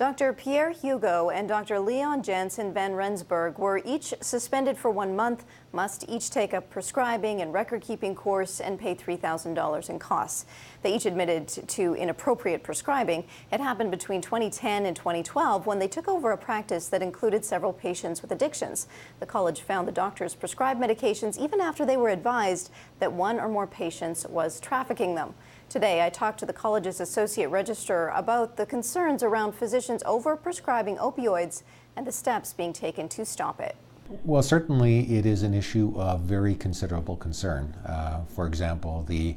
Dr. Pierre Hugo and Dr. Leon Jansen van Rensburg were each suspended for 1 month, must each take a prescribing and record-keeping course and pay $3,000 in costs. They each admitted to inappropriate prescribing. It happened between 2010 and 2012 when they took over a practice that included several patients with addictions. The college found the doctors prescribed medications even after they were advised that one or more patients was trafficking them. Today, I talked to the college's associate registrar about the concerns around physicians overprescribing opioids and the steps being taken to stop it. Well, certainly it is an issue of very considerable concern. For example, the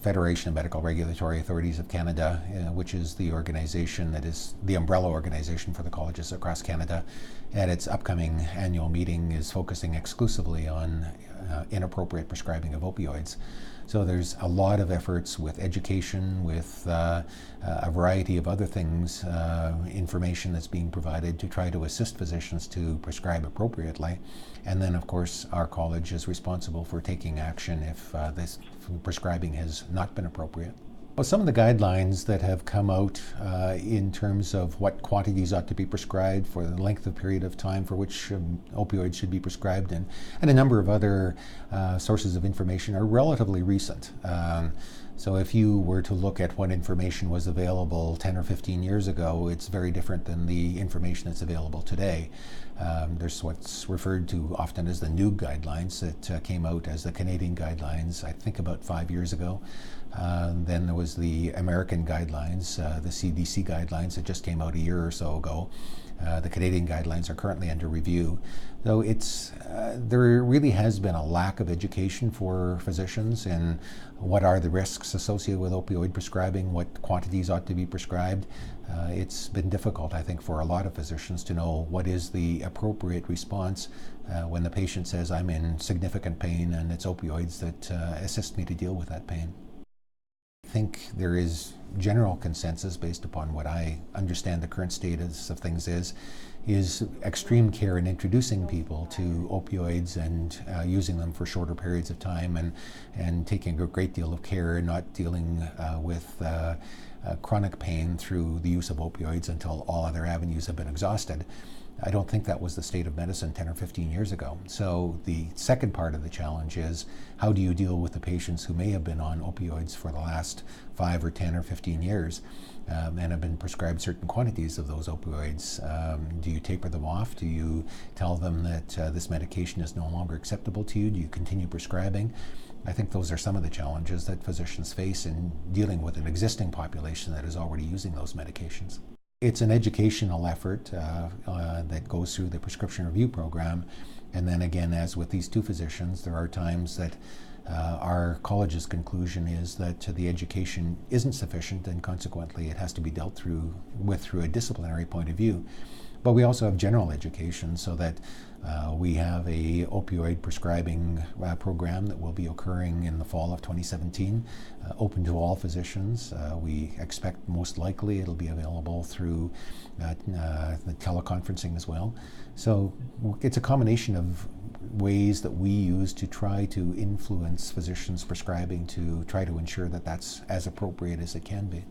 Federation of Medical Regulatory Authorities of Canada, which is the organization that is the umbrella organization for the colleges across Canada, at its upcoming annual meeting is focusing exclusively on inappropriate prescribing of opioids. So there's a lot of efforts with education, with a variety of other things, information that's being provided to try to assist physicians to prescribe appropriately. And then, of course, our college is responsible for taking action if this prescribing has not been appropriate. Well, some of the guidelines that have come out in terms of what quantities ought to be prescribed for the length of period of time for which opioids should be prescribed and a number of other sources of information are relatively recent. So if you were to look at what information was available 10 or 15 years ago, it's very different than the information that's available today. There's what's referred to often as the new guidelines that came out as the Canadian guidelines, I think about 5 years ago. Then there was the American guidelines, the CDC guidelines that just came out a year or so ago. The Canadian guidelines are currently under review. So there really has been a lack of education for physicians in what are the risks associated with opioid prescribing, what quantities ought to be prescribed. It's been difficult, I think, for a lot of physicians to know what is the appropriate response when the patient says, I'm in significant pain and it's opioids that assist me to deal with that pain. I think there is general consensus based upon what I understand the current status of things is extreme care in introducing people to opioids and using them for shorter periods of time and taking a great deal of care, not dealing with chronic pain through the use of opioids until all other avenues have been exhausted. I don't think that was the state of medicine 10 or 15 years ago. So the second part of the challenge is how do you deal with the patients who may have been on opioids for the last 5 or 10 or 15 years and have been prescribed certain quantities of those opioids. Do you taper them off? Do you tell them that this medication is no longer acceptable to you? Do you continue prescribing? I think those are some of the challenges that physicians face in dealing with an existing population that is already using those medications. It's an educational effort that goes through the prescription review program. And then again, as with these two physicians, there are times that our college's conclusion is that the education isn't sufficient and consequently it has to be dealt with through a disciplinary point of view. But we also have general education so that we have a opioid prescribing program that will be occurring in the fall of 2017, open to all physicians. We expect most likely it'll be available through the teleconferencing as well. So it's a combination of ways that we use to try to influence physicians prescribing to try to ensure that that's as appropriate as it can be.